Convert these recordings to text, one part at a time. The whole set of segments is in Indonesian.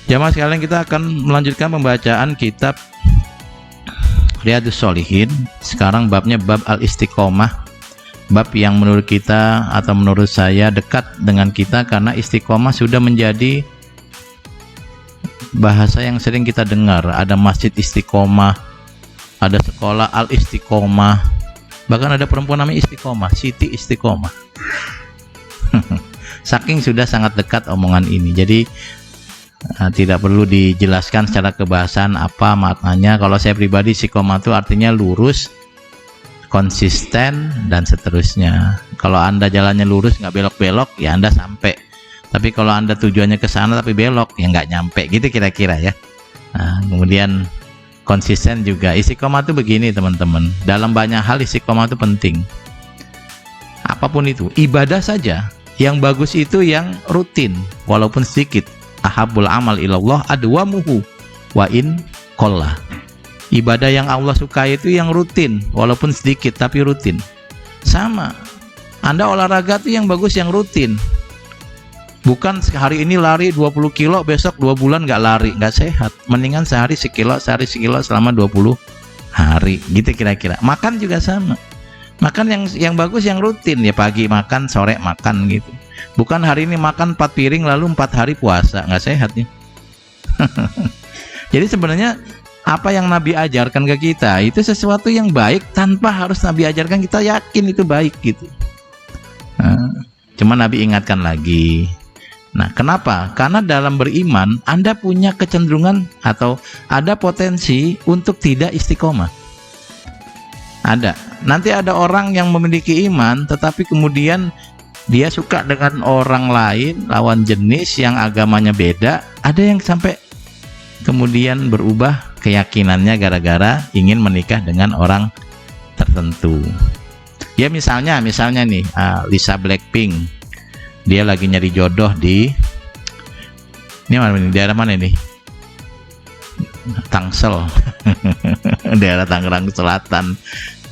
Jamaah sekalian, kita akan melanjutkan pembacaan kitab Riyadhus Shalihin. Sekarang babnya bab al-istiqomah, bab yang menurut kita atau menurut saya dekat dengan kita karena istiqomah sudah menjadi bahasa yang sering kita dengar. Ada masjid istiqomah, ada sekolah al-istiqomah, bahkan ada perempuan namanya istiqomah, Siti Istiqomah. Saking sudah sangat dekat omongan ini, jadi tidak perlu dijelaskan secara kebahasan apa maknanya. Kalau saya pribadi, istiqomah itu artinya lurus, konsisten, dan seterusnya. Kalau Anda jalannya lurus, nggak belok-belok, ya Anda sampai. Tapi kalau Anda tujuannya ke sana tapi belok, ya nggak nyampe, gitu kira-kira ya. Nah, kemudian konsisten juga. Istiqomah itu begini teman-teman, dalam banyak hal istiqomah itu penting. Apapun itu, ibadah saja yang bagus itu yang rutin walaupun sedikit. Ahabul amal ilallah adwamuhu wa in qalla. Ibadah yang Allah sukai itu yang rutin walaupun sedikit tapi rutin. Sama, Anda olahraga itu yang bagus yang rutin. Bukan hari ini lari 20 kilo, besok 2 bulan nggak lari, nggak sehat. Mendingan sehari sekilo selama 20 hari, gitu kira-kira. Makan juga sama. Makan yang bagus yang rutin, ya pagi makan, sore makan gitu. Bukan hari ini makan 4 piring lalu 4 hari puasa, nggak sehat ya. Jadi sebenarnya apa yang Nabi ajarkan ke kita itu sesuatu yang baik tanpa harus Nabi ajarkan kita yakin itu baik gitu. Cuma Nabi ingatkan lagi. Nah, kenapa? Karena dalam beriman Anda punya kecenderungan atau ada potensi untuk tidak istiqomah. Ada. Nanti ada orang yang memiliki iman tetapi kemudian dia suka dengan orang lain, lawan jenis yang agamanya beda. Ada yang sampai kemudian berubah keyakinannya gara-gara ingin menikah dengan orang tertentu. Ya misalnya nih Lisa Blackpink, dia lagi nyari jodoh di daerah mana ini? Tangsel, daerah Tangerang Selatan.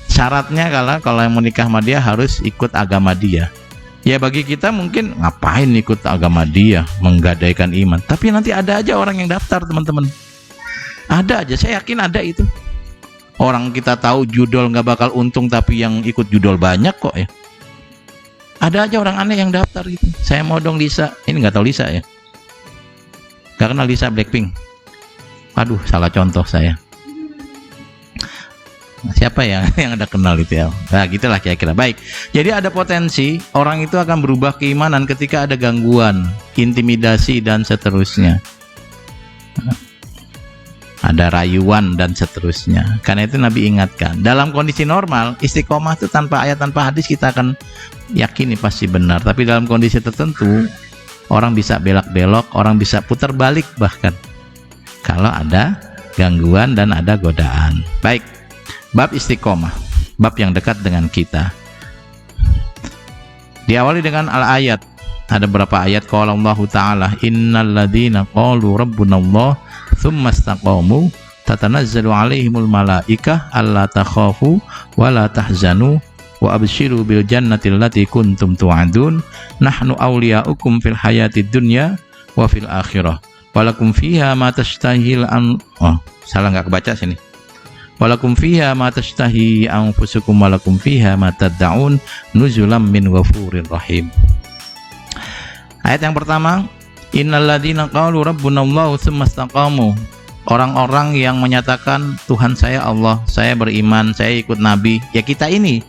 Syaratnya kalau yang menikah sama dia harus ikut agama dia. Ya bagi kita mungkin ngapain ikut agama dia, menggadaikan iman. Tapi nanti ada aja orang yang daftar teman-teman. Ada aja, saya yakin ada itu. Orang kita tahu judol nggak bakal untung tapi yang ikut judol banyak kok ya. Ada aja orang aneh yang daftar gitu. Saya mau dong Lisa, ini nggak tahu Lisa ya. Nggak kenal Lisa Blackpink. Aduh, salah contoh saya. Siapa ya yang ada kenal itu ya? Nah gitulah kira-kira. Baik, jadi ada potensi orang itu akan berubah keimanan ketika ada gangguan, intimidasi dan seterusnya. Ada rayuan dan seterusnya. Karena itu Nabi ingatkan, dalam kondisi normal istiqomah itu tanpa ayat tanpa hadis kita akan yakini pasti benar. Tapi dalam kondisi tertentu orang bisa belok-belok, orang bisa putar balik bahkan kalau ada gangguan dan ada godaan. Baik, bab istiqomah, bab yang dekat dengan kita. Diawali dengan al-ayat. Ada beberapa ayat. Qala Allah Ta'ala, innal ladzina qalu rabbunallah tsumma istaqamu tatanazzalu alaihimul malaikah alla takhafu wa la tahzanu wa abshiru bil jannati allati kuntum tu'adun nahnu awliya'ukum fil hayatid dunya wa fil akhirah walakum fiha ma tashtahil salah nggak kebaca sini. Walakum fiha ma tashtahi anfusukum walakum fiha ma tad'un nuzulam min ghafurir rahim. Ayat yang pertama, innal ladzina qalu rabbunallahu tsumma istaqamu. Orang-orang yang menyatakan Tuhan saya Allah, saya beriman, saya ikut Nabi, ya kita ini.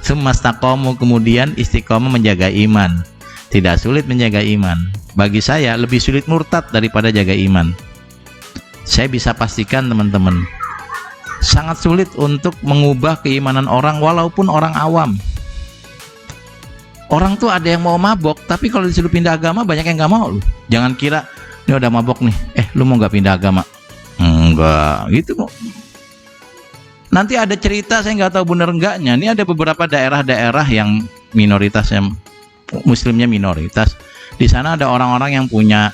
Tsumma istaqamu, kemudian istiqomah menjaga iman. Tidak sulit menjaga iman. Bagi saya lebih sulit murtad daripada jaga iman. Saya bisa pastikan teman-teman, sangat sulit untuk mengubah keimanan orang walaupun orang awam. Orang tuh ada yang mau mabok, tapi kalau disuruh pindah agama banyak yang nggak mau loh. Jangan kira ini udah mabok nih, lu mau nggak pindah agama? Enggak, gitu kok. Nanti ada cerita, saya nggak tahu bener enggaknya. Ini ada beberapa daerah-daerah yang minoritas, yang muslimnya minoritas. Di sana ada orang-orang yang punya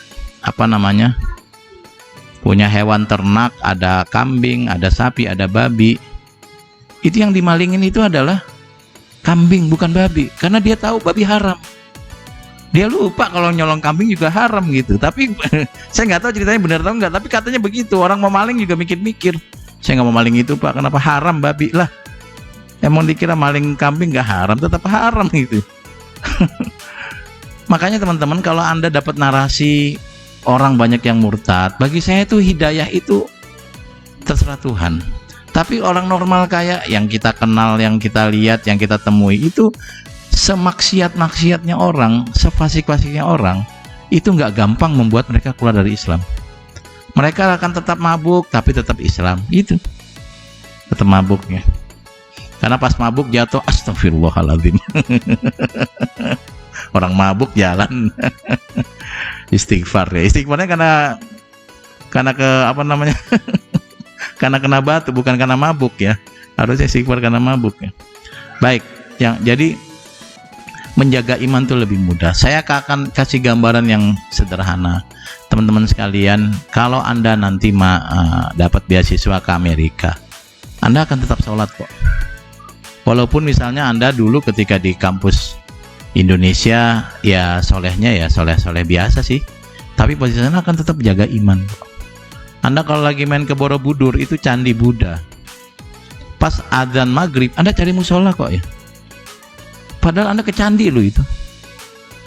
punya hewan ternak, ada kambing, ada sapi, ada babi. Itu yang dimalingin itu adalah kambing bukan babi, karena dia tahu babi haram. Dia lupa kalau nyolong kambing juga haram gitu. Tapi saya nggak tahu ceritanya benar atau enggak, tapi katanya begitu. Orang mau maling juga mikir-mikir, saya nggak mau maling itu Pak, kenapa haram babi lah. Emang dikira maling kambing nggak haram, tetap haram gitu. Makanya teman-teman, kalau Anda dapat narasi orang banyak yang murtad, bagi saya itu hidayah itu terserah Tuhan. Tapi orang normal kayak yang kita kenal, yang kita lihat, yang kita temui itu, semaksiat-maksiatnya orang, sefasik-fasiknya orang, itu nggak gampang membuat mereka keluar dari Islam. Mereka akan tetap mabuk, tapi tetap Islam. Itu tetap mabuknya. Karena pas mabuk jatuh, astagfirullahaladzim. Orang mabuk jalan. Istighfar ya. Istighfarnya karena ke apa namanya? Karena kena batu, bukan karena mabuk ya. Harusnya istighfar karena mabuk ya. Baik, jadi menjaga iman itu lebih mudah. Saya akan kasih gambaran yang sederhana. Teman-teman sekalian, kalau Anda nanti dapat beasiswa ke Amerika, Anda akan tetap sholat kok. Walaupun misalnya Anda dulu ketika di kampus Indonesia, ya solehnya ya soleh-soleh biasa sih, tapi posisinya akan tetap jaga iman kok. Anda kalau lagi main ke Borobudur, itu candi Buddha, pas adzan maghrib Anda cari musola kok ya. Padahal Anda ke candi loh itu.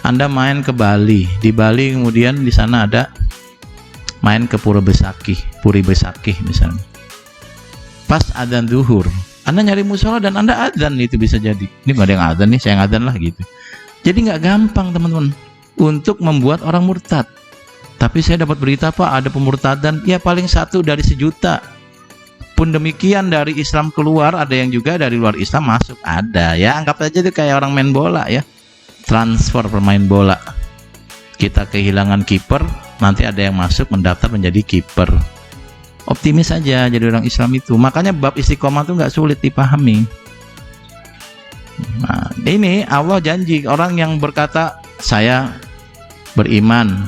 Anda main ke Bali, di Bali kemudian di sana ada main ke Puri Besakih misalnya. Pas adzan zuhur, Anda nyari musola dan Anda adzan, itu bisa jadi. Ini nggak ada yang adzan nih, saya adzan lah gitu. Jadi nggak gampang teman-teman untuk membuat orang murtad. Tapi saya dapat berita Pak, ada pemurtadan, ya paling 1 dari 1.000.000. Pun demikian dari Islam keluar, ada yang juga dari luar Islam masuk, ada ya. Anggap aja itu kayak orang main bola ya, transfer pemain bola. Kita kehilangan kiper, nanti ada yang masuk mendaftar menjadi kiper. Optimis saja jadi orang Islam itu. Makanya bab istiqomah itu nggak sulit dipahami. Nah, ini Allah janji orang yang berkata saya beriman,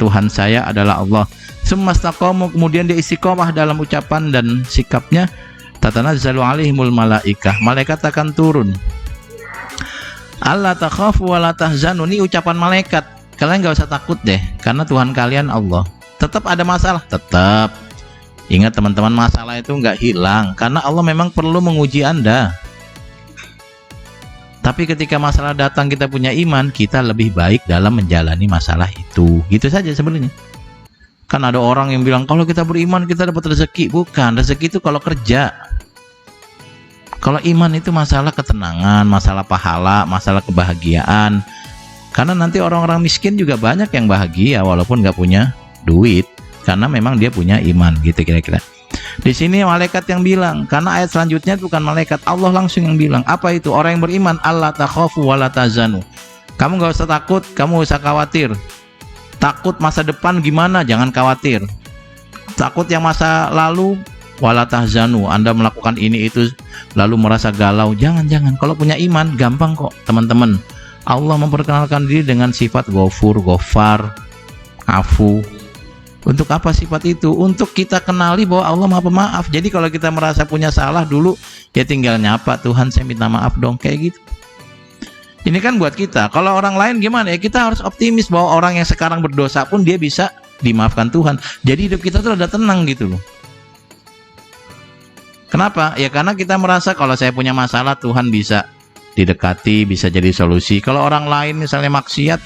Tuhan saya adalah Allah, sumastaqamu, kemudian dia istiqomah dalam ucapan dan sikapnya, tatanazzalu alaihimul malaikah, malaikat akan turun. Allah takhafu wa la tahzanu, ini ucapan malaikat, kalian nggak usah takut deh karena Tuhan kalian Allah. Tetap ada masalah, tetap ingat teman-teman, masalah itu nggak hilang karena Allah memang perlu menguji Anda. Tapi ketika masalah datang, kita punya iman, kita lebih baik dalam menjalani masalah itu. Gitu saja sebenarnya. Kan ada orang yang bilang kalau kita beriman kita dapat rezeki. Bukan, rezeki itu kalau kerja. Kalau iman itu masalah ketenangan, masalah pahala, masalah kebahagiaan. Karena nanti orang-orang miskin juga banyak yang bahagia walaupun nggak punya duit, karena memang dia punya iman, gitu kira-kira. Di sini malaikat yang bilang, karena ayat selanjutnya bukan malaikat, Allah langsung yang bilang. Apa itu? Orang yang beriman, Allah takhafu wa la tahzanu. Kamu nggak usah takut, kamu nggak usah khawatir. Takut masa depan gimana? Jangan khawatir. Takut yang masa lalu, wala tahzanu. Anda melakukan ini itu lalu merasa galau. Jangan. Kalau punya iman, gampang kok teman-teman. Allah memperkenalkan diri dengan sifat Ghafur, Ghaffar, Afu. Untuk apa sifat itu? Untuk kita kenali bahwa Allah Maha Pemaaf. Jadi kalau kita merasa punya salah dulu, ya tinggal nyapa, Tuhan saya minta maaf dong, kayak gitu. Ini kan buat kita. Kalau orang lain gimana ya? Kita harus optimis bahwa orang yang sekarang berdosa pun dia bisa dimaafkan Tuhan. Jadi hidup kita tuh ada tenang gitu loh. Kenapa? Ya karena kita merasa kalau saya punya masalah, Tuhan bisa didekati, bisa jadi solusi. Kalau orang lain misalnya maksiat,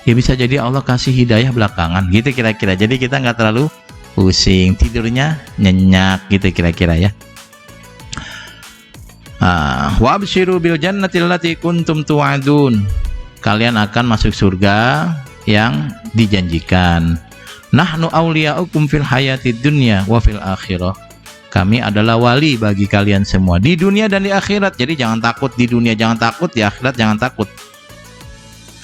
ya bisa jadi Allah kasih hidayah belakangan, gitu kira-kira. Jadi kita nggak terlalu pusing, tidurnya nyenyak, gitu kira-kira ya. Wa absyiru bil jannati allati kuntum tu'adun. Kalian akan masuk surga yang dijanjikan. Nahnu awliya'ukum fil hayatid dunya wa fil akhirah. Kami adalah wali bagi kalian semua di dunia dan di akhirat. Jadi jangan takut di dunia, jangan takut di akhirat, jangan takut.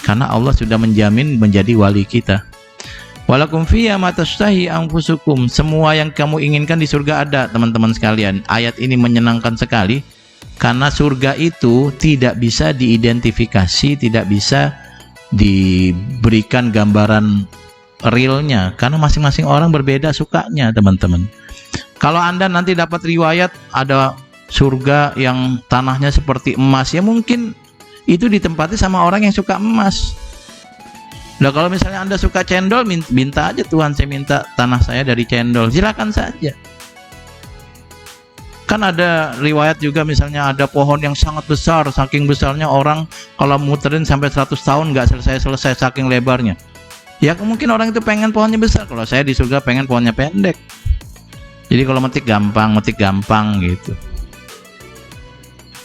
Karena Allah sudah menjamin menjadi wali kita. Walakum fiyya ma tashtahi anfusukum. Semua yang kamu inginkan di surga ada, teman-teman sekalian. Ayat ini menyenangkan sekali karena surga itu tidak bisa diidentifikasi, tidak bisa diberikan gambaran realnya karena masing-masing orang berbeda sukanya, teman-teman. Kalau Anda nanti dapat riwayat ada surga yang tanahnya seperti emas, ya mungkin itu ditempati sama orang yang suka emas. Nah, kalau misalnya Anda suka cendol, minta aja, Tuhan saya minta tanah saya dari cendol, silakan saja. Kan ada riwayat juga, misalnya ada pohon yang sangat besar, saking besarnya orang kalau muterin sampai 100 tahun nggak selesai saking lebarnya. Ya mungkin orang itu pengen pohonnya besar, kalau saya di surga pengen pohonnya pendek. Jadi kalau metik gampang gitu.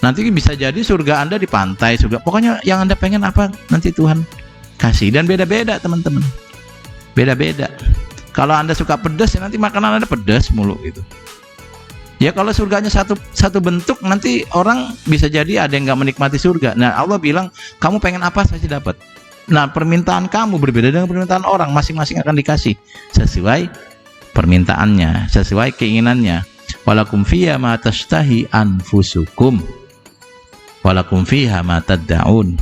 Nanti bisa jadi surga Anda di pantai, surga. Pokoknya yang Anda pengen apa, nanti Tuhan kasih. Dan beda-beda teman-teman. Beda-beda. Kalau Anda suka pedas, ya nanti makanan Anda pedas mulu gitu. Ya kalau surganya satu bentuk, nanti orang bisa jadi ada yang nggak menikmati surga. Nah, Allah bilang, kamu pengen apa saja dapat. Nah, permintaan kamu berbeda dengan permintaan orang, masing-masing akan dikasih sesuai permintaannya, sesuai keinginannya. Walakum fiha ma tashtahi anfusukum walakum fiha ma tad'un.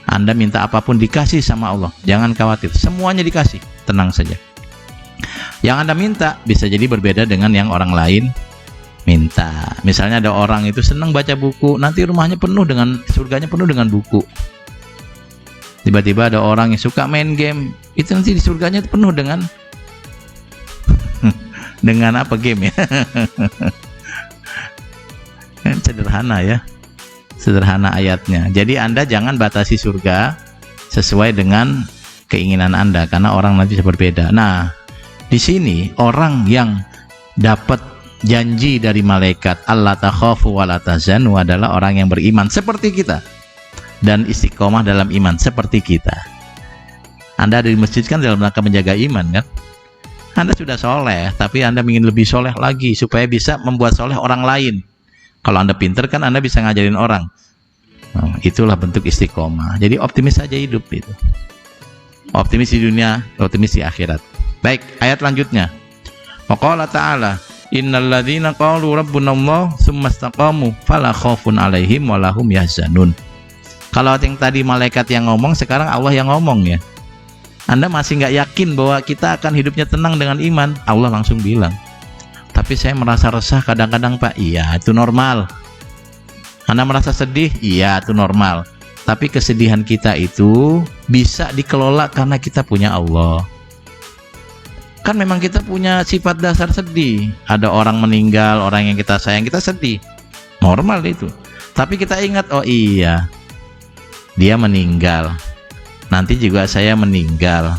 Anda minta apapun dikasih sama Allah, jangan khawatir, semuanya dikasih, tenang saja. Yang Anda minta bisa jadi berbeda dengan yang orang lain minta. Misalnya ada orang itu senang baca buku, nanti rumahnya penuh dengan, surganya penuh dengan buku. Tiba-tiba ada orang yang suka main game, itu nanti di surganya penuh dengan dengan apa, game ya. Sederhana ya, sederhana ayatnya. Jadi Anda jangan batasi surga sesuai dengan keinginan Anda, karena orang nanti bisa berbeda. Nah, di sini orang yang dapat janji dari malaikat Allah takhafu wa la tahzanu adalah orang yang beriman seperti kita dan istiqomah dalam iman seperti kita. Anda ada di masjid kan dalam rangka menjaga iman kan? Anda sudah soleh, tapi Anda ingin lebih soleh lagi supaya bisa membuat soleh orang lain. Kalau Anda pinter kan Anda bisa ngajarin orang. Nah, itulah bentuk istiqomah. Jadi optimis saja hidup itu. Optimis di dunia, optimis di akhirat. Baik, ayat lanjutnya. Waqala ta'ala, innal ladzina qalu rabbuna Allah tsumma istaqamu fala khaufun 'alaihim wa lahum yahzanun. Kalau yang tadi malaikat yang ngomong, sekarang Allah yang ngomong ya. Anda masih nggak yakin bahwa kita akan hidupnya tenang dengan iman, Allah langsung bilang, tapi saya merasa resah kadang-kadang Pak. Iya, itu normal. Anda merasa sedih? Iya, itu normal. Tapi kesedihan kita itu bisa dikelola karena kita punya Allah. Kan memang kita punya sifat dasar sedih. Ada orang meninggal, orang yang kita sayang, kita sedih. Normal itu. Tapi kita ingat, oh iya, dia meninggal. Nanti juga saya meninggal.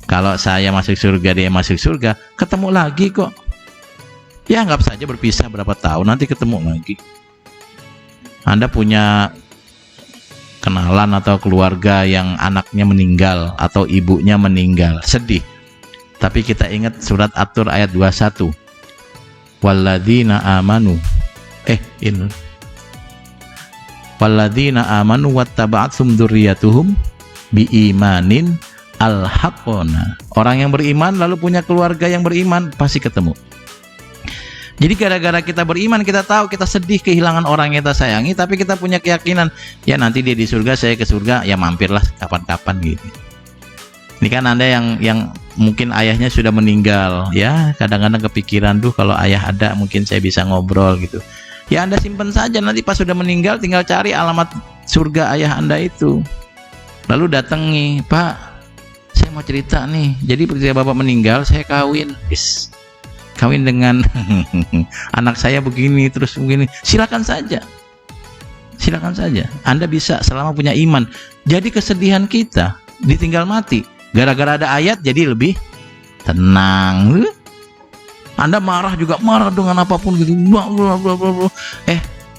Kalau saya masuk surga, dia masuk surga, ketemu lagi kok. Ya anggap saja berpisah berapa tahun, nanti ketemu lagi. Anda punya kenalan atau keluarga yang anaknya meninggal atau ibunya meninggal, sedih. Tapi kita ingat surat At-Tur ayat 21. Walladzina amanu walladzina amanu wattaba'athum dzurriyyatuhum biimanin alhaqona. Orang yang beriman lalu punya keluarga yang beriman pasti ketemu. Jadi gara-gara kita beriman, kita tahu kita sedih kehilangan orang yang kita sayangi, tapi kita punya keyakinan, ya nanti dia di surga, saya ke surga, ya mampirlah kapan-kapan gitu. Ini kan Anda yang mungkin ayahnya sudah meninggal, ya kadang-kadang kepikiran, duh kalau ayah ada mungkin saya bisa ngobrol gitu. Ya Anda simpen saja, nanti pas sudah meninggal tinggal cari alamat surga ayah Anda itu. Lalu datangi, Pak, saya mau cerita nih. Jadi ketika Bapak meninggal, saya kawin dengan anak saya begini, terus begini. Silakan saja. Silakan saja. Anda bisa selama punya iman. Jadi kesedihan kita ditinggal mati. Gara-gara ada ayat jadi lebih tenang. Anda marah juga marah dengan apapun gitu.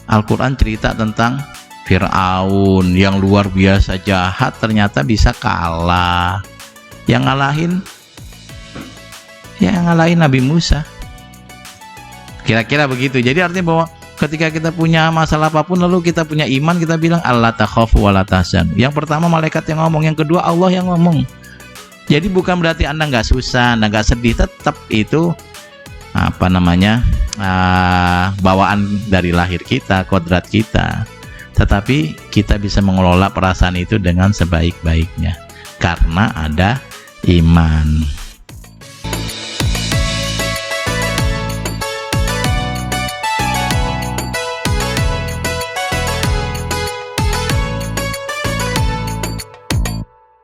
Al-Quran cerita tentang Fir'aun yang luar biasa jahat, ternyata bisa kalah. Yang ngalahin Nabi Musa. Kira-kira begitu. Jadi artinya bahwa ketika kita punya masalah apapun lalu kita punya iman, kita bilang Allah takhafu wa la tahzan. Yang pertama malaikat yang ngomong, yang kedua Allah yang ngomong. Jadi bukan berarti Anda nggak susah, Anda nggak sedih, tetap itu bawaan dari lahir kita, kodrat kita. Tetapi kita bisa mengelola perasaan itu dengan sebaik-baiknya karena ada iman.